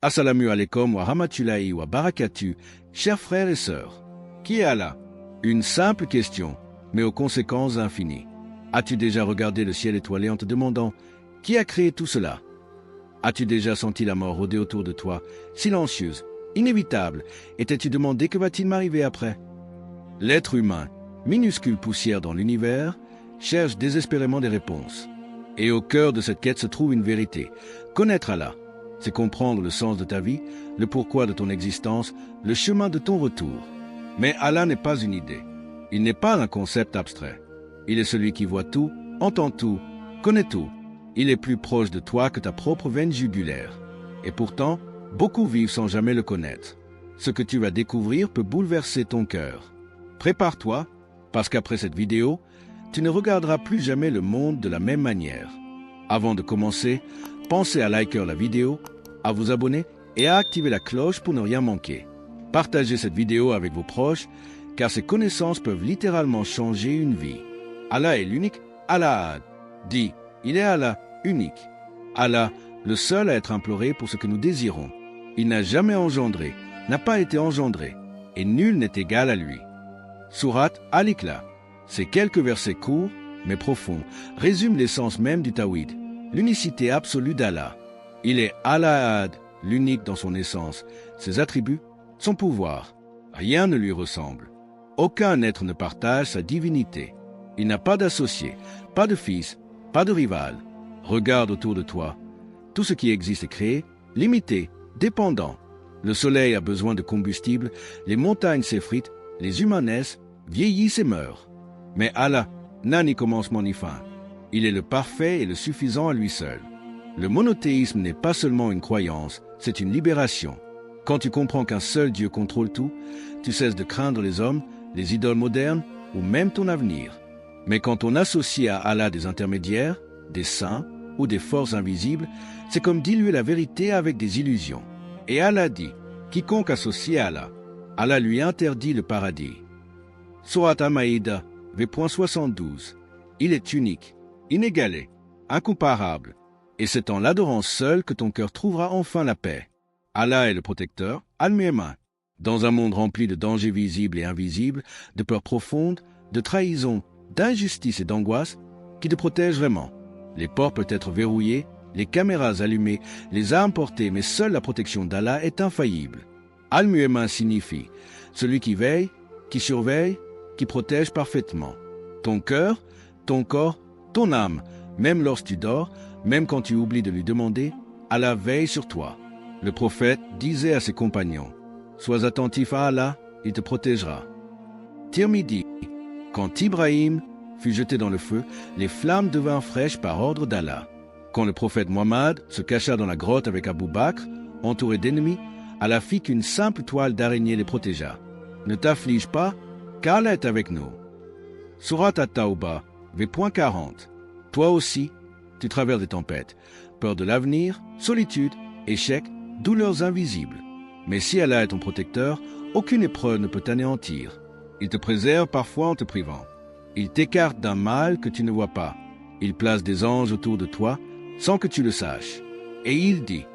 Assalamu alaikum wa rahmatullahi wa barakatuh, chers frères et sœurs. Qui est Allah? Une simple question, mais aux conséquences infinies. As-tu déjà regardé le ciel étoilé en te demandant qui a créé tout cela? As-tu déjà senti la mort rôder autour de toi, silencieuse, inévitable, et t'es-tu demandé que va-t-il m'arriver après? L'être humain, minuscule poussière dans l'univers, cherche désespérément des réponses. Et au cœur de cette quête se trouve une vérité. Connaître Allah, c'est comprendre le sens de ta vie, le pourquoi de ton existence, le chemin de ton retour. Mais Allah n'est pas une idée. Il n'est pas un concept abstrait. Il est celui qui voit tout, entend tout, connaît tout. Il est plus proche de toi que ta propre veine jugulaire. Et pourtant, beaucoup vivent sans jamais le connaître. Ce que tu vas découvrir peut bouleverser ton cœur. Prépare-toi, parce qu'après cette vidéo, tu ne regarderas plus jamais le monde de la même manière. Avant de commencer, pensez à liker la vidéo, à vous abonner et à activer la cloche pour ne rien manquer. Partagez cette vidéo avec vos proches, car ces connaissances peuvent littéralement changer une vie. Allah est l'unique, Allah dit, il est Allah, unique. Allah, le seul à être imploré pour ce que nous désirons. Il n'a jamais engendré, n'a pas été engendré, et nul n'est égal à lui. Sourate Al-Ikhlas. Ces quelques versets courts, mais profonds, résument l'essence même du Tawhid, l'unicité absolue d'Allah. Il est Allah, l'unique dans son essence, ses attributs, son pouvoir. Rien ne lui ressemble. Aucun être ne partage sa divinité. Il n'a pas d'associé, pas de fils, pas de rival. Regarde autour de toi. Tout ce qui existe est créé, limité, dépendant. Le soleil a besoin de combustible, les montagnes s'effritent, les humains naissent, vieillissent et meurent. Mais Allah n'a ni commencement ni fin. Il est le parfait et le suffisant à lui seul. Le monothéisme n'est pas seulement une croyance, c'est une libération. Quand tu comprends qu'un seul Dieu contrôle tout, tu cesses de craindre les hommes, les idoles modernes ou même ton avenir. Mais quand on associe à Allah des intermédiaires, des saints ou des forces invisibles, c'est comme diluer la vérité avec des illusions. Et Allah dit, quiconque associe à Allah, Allah lui interdit le paradis. Sourate Al-Maïda, v.72. Il est unique, inégalé, incomparable, et c'est en l'adorant seul que ton cœur trouvera enfin la paix. Allah est le protecteur, Al-Mu'min. Dans un monde rempli de dangers visibles et invisibles, de peurs profondes, de trahison, d'injustice et d'angoisse, qui te protège vraiment. Les portes peuvent être verrouillées, les caméras allumées, les armes portées, mais seule la protection d'Allah est infaillible. Al-Mu'min signifie celui qui veille, qui surveille, qui protège parfaitement. Ton cœur, ton corps, ton âme, même lorsque tu dors, même quand tu oublies de lui demander, Allah veille sur toi. Le prophète disait à ses compagnons, « Sois attentif à Allah, il te protégera. » Tirmidhi. Quand Ibrahim fut jeté dans le feu, les flammes devinrent fraîches par ordre d'Allah. Quand le prophète Mohammed se cacha dans la grotte avec Abu Bakr, entouré d'ennemis, Allah fit qu'une simple toile d'araignée les protégea. Ne t'afflige pas, car Allah est avec nous. Sourate At-Tawbah, v.40. Toi aussi, tu traverses des tempêtes, peur de l'avenir, solitude, échec, douleurs invisibles. Mais si Allah est ton protecteur, aucune épreuve ne peut t'anéantir. Il te préserve parfois en te privant. Il t'écarte d'un mal que tu ne vois pas. Il place des anges autour de toi sans que tu le saches. Et il dit,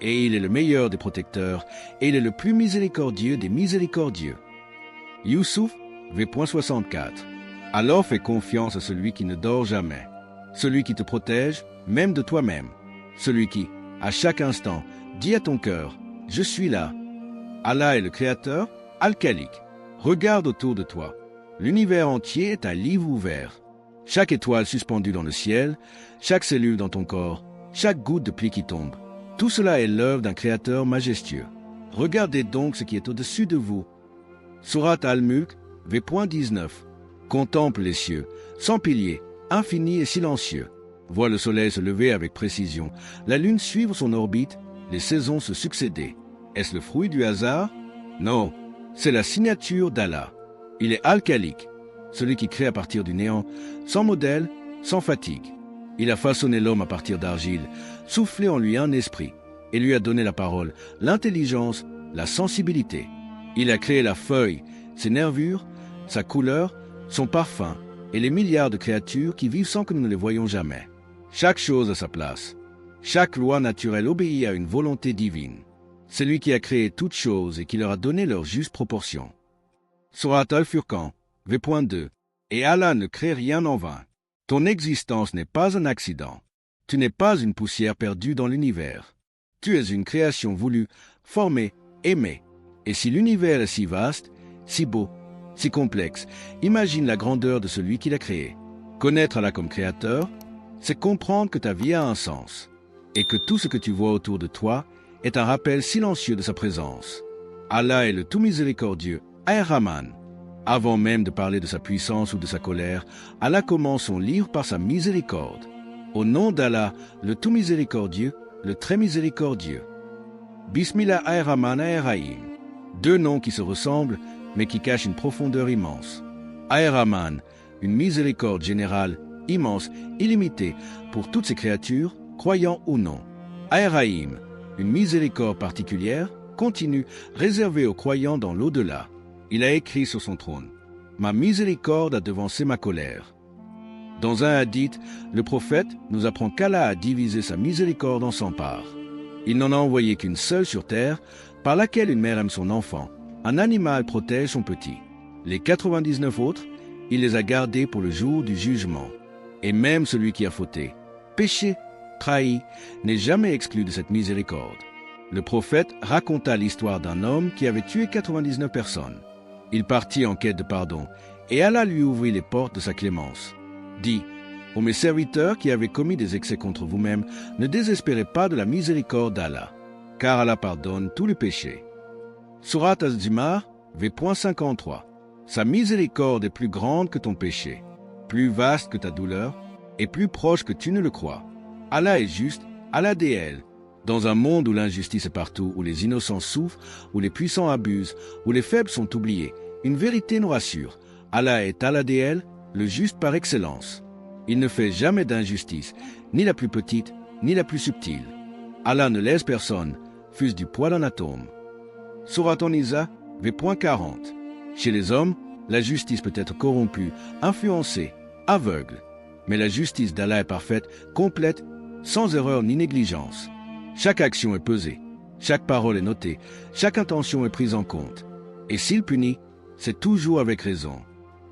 et il est le meilleur des protecteurs, et il est le plus miséricordieux des miséricordieux. Youssouf, v.64. Alors fais confiance à celui qui ne dort jamais, celui qui te protège, même de toi-même, celui qui, à chaque instant, dit à ton cœur, « Je suis là ». Allah est le Créateur, Al-Khaliq. Regarde autour de toi. L'univers entier est un livre ouvert. Chaque étoile suspendue dans le ciel, chaque cellule dans ton corps, chaque goutte de pluie qui tombe, tout cela est l'œuvre d'un Créateur majestueux. Regardez donc ce qui est au-dessus de vous. Sourate Al-Mulk, v.19. Contemple les cieux, sans piliers, infinis et silencieux. Vois le soleil se lever avec précision, la lune suivre son orbite, les saisons se succéder. Est-ce le fruit du hasard? Non, c'est la signature d'Allah. Il est Al-Khaliq, celui qui crée à partir du néant, sans modèle, sans fatigue. Il a façonné l'homme à partir d'argile, soufflé en lui un esprit, et lui a donné la parole, l'intelligence, la sensibilité. Il a créé la feuille, ses nervures, sa couleur, son parfum, et les milliards de créatures qui vivent sans que nous ne les voyions jamais. Chaque chose a sa place. Chaque loi naturelle obéit à une volonté divine. C'est lui qui a créé toutes choses et qui leur a donné leur juste proportion. Surat Al-Furqan, v.2. Et Allah ne crée rien en vain. Ton existence n'est pas un accident. Tu n'es pas une poussière perdue dans l'univers. Tu es une création voulue, formée, aimée. Et si l'univers est si vaste, si beau, si complexe, imagine la grandeur de celui qui l'a créé. Connaître Allah comme créateur, c'est comprendre que ta vie a un sens, et que tout ce que tu vois autour de toi est un rappel silencieux de sa présence. Allah est le tout miséricordieux, Ar-Rahman. Avant même de parler de sa puissance ou de sa colère, Allah commence son livre par sa miséricorde. Au nom d'Allah, le tout miséricordieux, le très miséricordieux. Bismillah Ar-Rahman Ar-Rahim. Deux noms qui se ressemblent, mais qui cachent une profondeur immense. Ar-Rahman, une miséricorde générale, immense, illimitée, pour toutes ces créatures, croyants ou non. Ar-Rahim, une miséricorde particulière, continue, réservée aux croyants dans l'au-delà. Il a écrit sur son trône, « Ma miséricorde a devancé ma colère ». Dans un hadith, le prophète nous apprend qu'Allah a divisé sa miséricorde en 100 parts. Il n'en a envoyé qu'une seule sur terre, par laquelle une mère aime son enfant. Un animal protège son petit. Les 99 autres, il les a gardés pour le jour du jugement. Et même celui qui a fauté, péché, trahi, n'est jamais exclu de cette miséricorde. Le prophète raconta l'histoire d'un homme qui avait tué 99 personnes. Il partit en quête de pardon, et Allah lui ouvrit les portes de sa clémence. Dit, « Ô mes serviteurs qui avez commis des excès contre vous-même, ne désespérez pas de la miséricorde d'Allah, car Allah pardonne tous les péchés. » Surat Az-Zumar, v.53. Sa miséricorde est plus grande que ton péché, plus vaste que ta douleur, et plus proche que tu ne le crois. Allah est juste, Allah déelle. Dans un monde où l'injustice est partout, où les innocents souffrent, où les puissants abusent, où les faibles sont oubliés, une vérité nous rassure. Allah est Allah déelle, le juste par excellence. Il ne fait jamais d'injustice, ni la plus petite, ni la plus subtile. Allah ne laisse personne, fût-ce du poids d'un atome. Surat An-Nisa, v.40. Chez les hommes, la justice peut être corrompue, influencée, aveugle. Mais la justice d'Allah est parfaite, complète, sans erreur ni négligence. Chaque action est pesée, chaque parole est notée, chaque intention est prise en compte. Et s'il punit, c'est toujours avec raison.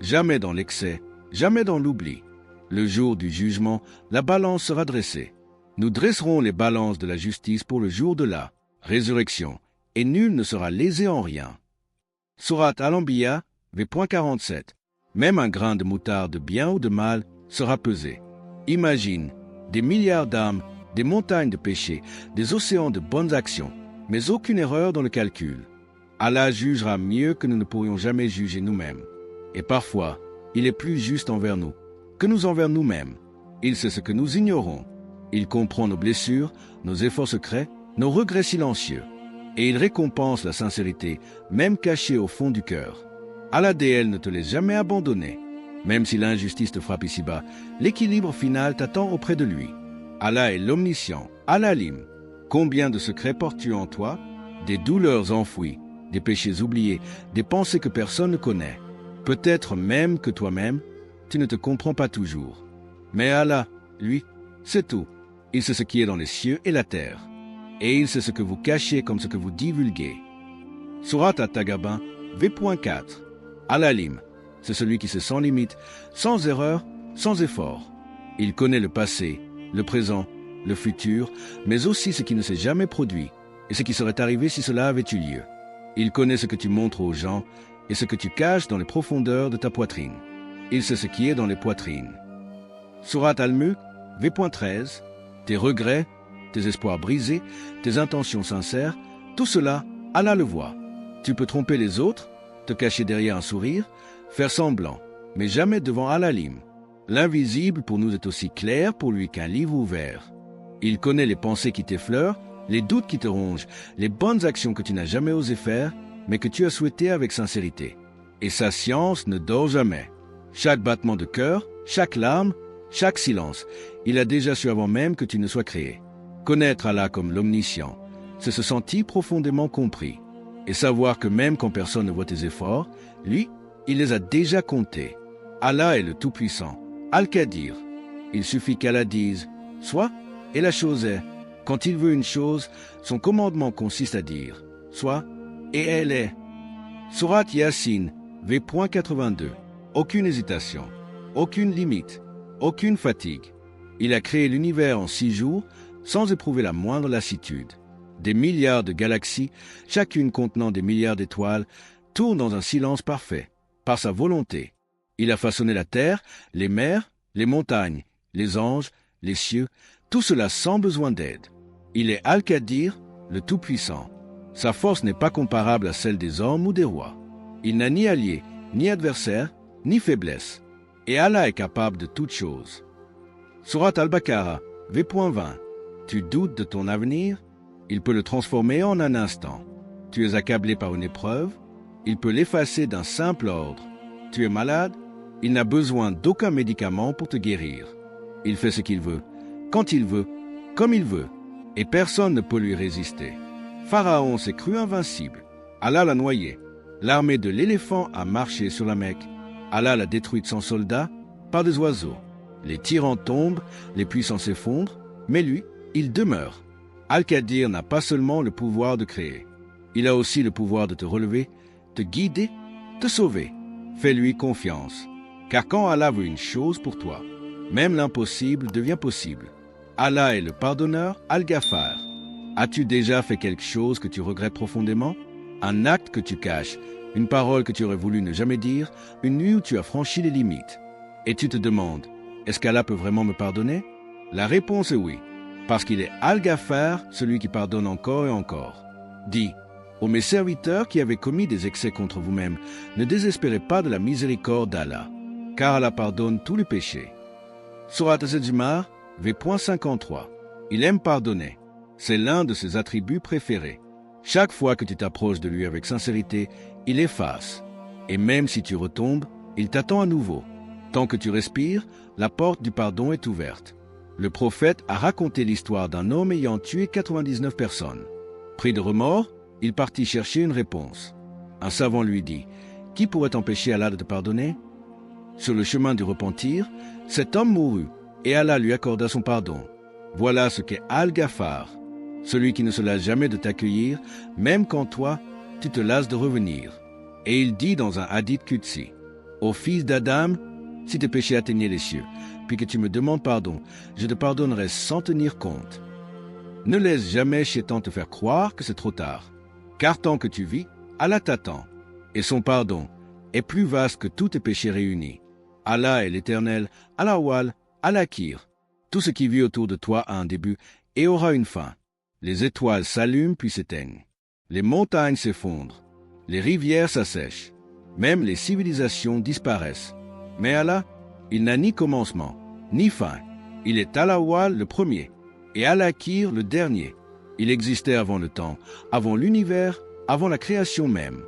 Jamais dans l'excès, jamais dans l'oubli. Le jour du jugement, la balance sera dressée. Nous dresserons les balances de la justice pour le jour de la résurrection, et nul ne sera lésé en rien. Surat Al-Anbiya, v.47. Même un grain de moutarde de bien ou de mal sera pesé. Imagine, des milliards d'âmes, des montagnes de péchés, des océans de bonnes actions, mais aucune erreur dans le calcul. Allah jugera mieux que nous ne pourrions jamais juger nous-mêmes. Et parfois, il est plus juste envers nous que nous envers nous-mêmes. Il sait ce que nous ignorons. Il comprend nos blessures, nos efforts secrets, nos regrets silencieux. Et il récompense la sincérité, même cachée au fond du cœur. Allah déelle ne te laisse jamais abandonner. Même si l'injustice te frappe ici-bas, l'équilibre final t'attend auprès de lui. Allah est l'omniscient, Al-Alim. Combien de secrets portes-tu en toi? Des douleurs enfouies, des péchés oubliés, des pensées que personne ne connaît. Peut-être même que toi-même, tu ne te comprends pas toujours. Mais Allah, lui, c'est tout. Il sait ce qui est dans les cieux et la terre. Et il sait ce que vous cachez comme ce que vous divulguez. Surat At-Tagabun, v.4. Al-Alim, c'est celui qui sait sans limite, sans erreur, sans effort. Il connaît le passé, le présent, le futur, mais aussi ce qui ne s'est jamais produit et ce qui serait arrivé si cela avait eu lieu. Il connaît ce que tu montres aux gens et ce que tu caches dans les profondeurs de ta poitrine. Il sait ce qui est dans les poitrines. Surat Al-Mulk, v.13. Tes regrets, tes espoirs brisés, tes intentions sincères, tout cela, Allah le voit. Tu peux tromper les autres, te cacher derrière un sourire, faire semblant, mais jamais devant Al-Alim. L'invisible pour nous est aussi clair pour lui qu'un livre ouvert. Il connaît les pensées qui t'effleurent, les doutes qui te rongent, les bonnes actions que tu n'as jamais osé faire, mais que tu as souhaitées avec sincérité. Et sa science ne dort jamais. Chaque battement de cœur, chaque larme, chaque silence, il a déjà su avant même que tu ne sois créé. Connaître Allah comme l'omniscient, c'est se sentir profondément compris. Et savoir que même quand personne ne voit tes efforts, lui, il les a déjà comptés. Allah est le Tout-Puissant, Al-Qadir. Il suffit qu'Allah dise « Sois » et la chose est. Quand il veut une chose, son commandement consiste à dire « Sois » et elle est. Sourate Yasin, v.82. Aucune hésitation, aucune limite, aucune fatigue. Il a créé l'univers en 6 jours sans éprouver la moindre lassitude. Des milliards de galaxies, chacune contenant des milliards d'étoiles, tournent dans un silence parfait, par sa volonté. Il a façonné la terre, les mers, les montagnes, les anges, les cieux, tout cela sans besoin d'aide. Il est Al-Qadir, le Tout-Puissant. Sa force n'est pas comparable à celle des hommes ou des rois. Il n'a ni allié, ni adversaire, ni faiblesse. Et Allah est capable de toutes choses. Sourate Al-Baqarah, v.20. Tu doutes de ton avenir? Il peut le transformer en un instant. Tu es accablé par une épreuve? Il peut l'effacer d'un simple ordre. Tu es malade? Il n'a besoin d'aucun médicament pour te guérir. Il fait ce qu'il veut, quand il veut, comme il veut, et personne ne peut lui résister. Pharaon s'est cru invincible. Allah l'a noyé. L'armée de l'éléphant a marché sur la Mecque. Allah l'a détruite sans soldats par des oiseaux. Les tyrans tombent, les puissants s'effondrent, mais lui, il demeure. Al-Qadir n'a pas seulement le pouvoir de créer. Il a aussi le pouvoir de te relever, te guider, te sauver. Fais-lui confiance. Car quand Allah veut une chose pour toi, même l'impossible devient possible. Allah est le pardonneur, Al-Ghaffar. As-tu déjà fait quelque chose que tu regrettes profondément? Un acte que tu caches, une parole que tu aurais voulu ne jamais dire, une nuit où tu as franchi les limites. Et tu te demandes, est-ce qu'Allah peut vraiment me pardonner? La réponse est oui, parce qu'il est Al-Ghaffar, celui qui pardonne encore et encore. Dis, ô mes serviteurs qui avez commis des excès contre vous-même, ne désespérez pas de la miséricorde d'Allah, car Allah pardonne tous les péchés. Sourate Az-Zumar, v.53. Il aime pardonner. C'est l'un de ses attributs préférés. Chaque fois que tu t'approches de lui avec sincérité, il efface. Et même si tu retombes, il t'attend à nouveau. Tant que tu respires, la porte du pardon est ouverte. Le prophète a raconté l'histoire d'un homme ayant tué 99 personnes. Pris de remords, il partit chercher une réponse. Un savant lui dit, « Qui pourrait empêcher Allah de te pardonner ?» Sur le chemin du repentir, cet homme mourut, et Allah lui accorda son pardon. Voilà ce qu'est Al-Ghaffar, celui qui ne se lasse jamais de t'accueillir, même quand toi, tu te lasses de revenir. Et il dit dans un hadith qudsi, « Ô fils d'Adam, si tes péchés atteignaient les cieux, puis que tu me demandes pardon, je te pardonnerai sans tenir compte. » Ne laisse jamais Shaitan te faire croire que c'est trop tard, car tant que tu vis, Allah t'attend, et son pardon est plus vaste que tous tes péchés réunis. Allah est l'Éternel, Al-Awwal, Al-Akhir. Tout ce qui vit autour de toi a un début et aura une fin. Les étoiles s'allument puis s'éteignent. Les montagnes s'effondrent. Les rivières s'assèchent. Même les civilisations disparaissent. Mais Allah, il n'a ni commencement, ni fin. Il est Al-Awwal le premier, et Al-Akhir le dernier. Il existait avant le temps, avant l'univers, avant la création même.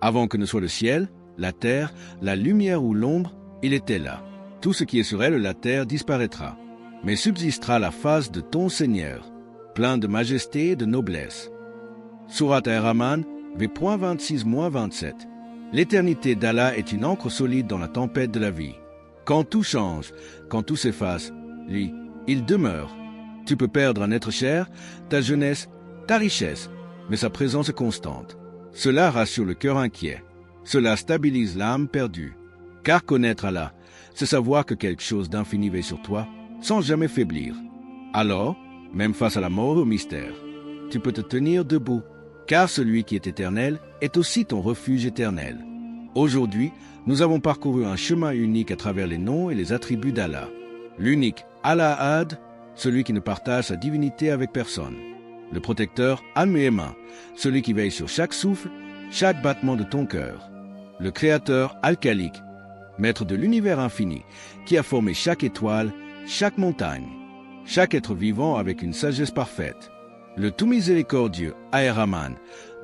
Avant que ne soit le ciel, la terre, la lumière ou l'ombre, il était là. Tout ce qui est sur elle, la terre, disparaîtra. Mais subsistera la face de ton Seigneur, plein de majesté et de noblesse. Sourate Ar-Rahman, v.26-27. L'éternité d'Allah est une encre solide dans la tempête de la vie. Quand tout change, quand tout s'efface, lui, il demeure. Tu peux perdre un être cher, ta jeunesse, ta richesse, mais sa présence est constante. Cela rassure le cœur inquiet. Cela stabilise l'âme perdue. Car connaître Allah, c'est savoir que quelque chose d'infini veille sur toi, sans jamais faiblir. Alors, même face à la mort et au mystère, tu peux te tenir debout, car celui qui est éternel est aussi ton refuge éternel. Aujourd'hui, nous avons parcouru un chemin unique à travers les noms et les attributs d'Allah. L'unique Al-Ahad, celui qui ne partage sa divinité avec personne. Le protecteur Al-Mu'min, celui qui veille sur chaque souffle, chaque battement de ton cœur. Le créateur Al-Khaliq, maître de l'univers infini, qui a formé chaque étoile, chaque montagne, chaque être vivant avec une sagesse parfaite. Le tout miséricordieux Ar-Rahman,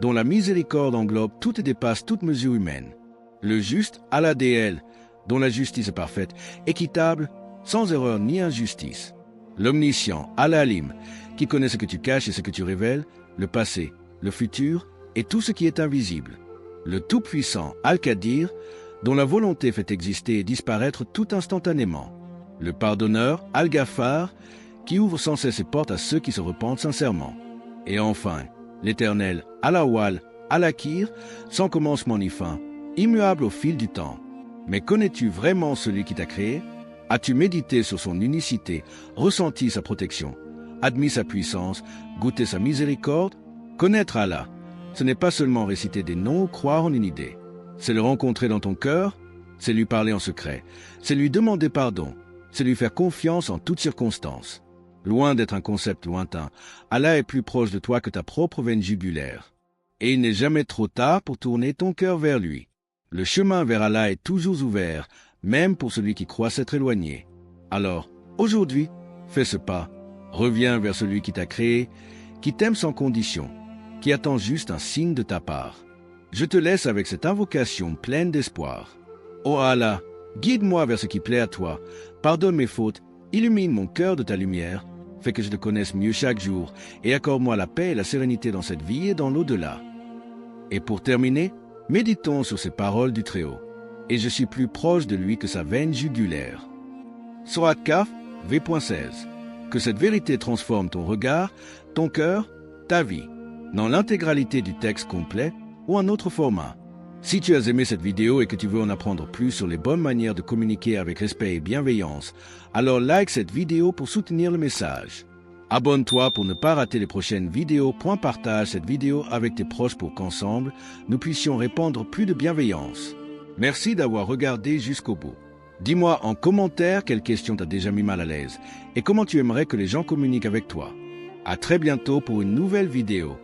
dont la miséricorde englobe tout et dépasse toute mesure humaine. Le juste Al-Adl, dont la justice est parfaite, équitable, sans erreur ni injustice. L'omniscient Al-Alim, qui connaît ce que tu caches et ce que tu révèles, le passé, le futur et tout ce qui est invisible. Le tout-puissant Al-Qadir, dont la volonté fait exister et disparaître tout instantanément. Le pardonneur Al-Ghaffar, qui ouvre sans cesse ses portes à ceux qui se repentent sincèrement. Et enfin, l'Éternel, Al-Awwal, Al-Akhir, sans commencement ni fin, immuable au fil du temps. Mais connais-tu vraiment celui qui t'a créé? As-tu médité sur son unicité, ressenti sa protection, admis sa puissance, goûté sa miséricorde? Connaître Allah, ce n'est pas seulement réciter des noms ou croire en une idée. C'est le rencontrer dans ton cœur, c'est lui parler en secret, c'est lui demander pardon, c'est lui faire confiance en toutes circonstances. Loin d'être un concept lointain, Allah est plus proche de toi que ta propre veine jugulaire. Et il n'est jamais trop tard pour tourner ton cœur vers lui. Le chemin vers Allah est toujours ouvert, même pour celui qui croit s'être éloigné. Alors, aujourd'hui, fais ce pas. Reviens vers celui qui t'a créé, qui t'aime sans condition, qui attend juste un signe de ta part. Je te laisse avec cette invocation pleine d'espoir. Ô Allah, guide-moi vers ce qui plaît à toi, pardonne mes fautes, illumine mon cœur de ta lumière, fais que je te connaisse mieux chaque jour, et accorde-moi la paix et la sérénité dans cette vie et dans l'au-delà. Et pour terminer, méditons sur ces paroles du Très-Haut. Et je suis plus proche de lui que sa veine jugulaire. Sourate Kahf, v.16. Que cette vérité transforme ton regard, ton cœur, ta vie, dans l'intégralité du texte complet ou un autre format. Si tu as aimé cette vidéo et que tu veux en apprendre plus sur les bonnes manières de communiquer avec respect et bienveillance, alors like cette vidéo pour soutenir le message. Abonne-toi pour ne pas rater les prochaines vidéos. Partage cette vidéo avec tes proches pour qu'ensemble, nous puissions répandre plus de bienveillance. Merci d'avoir regardé jusqu'au bout. Dis-moi en commentaire quelle question t'a déjà mis mal à l'aise et comment tu aimerais que les gens communiquent avec toi. À très bientôt pour une nouvelle vidéo.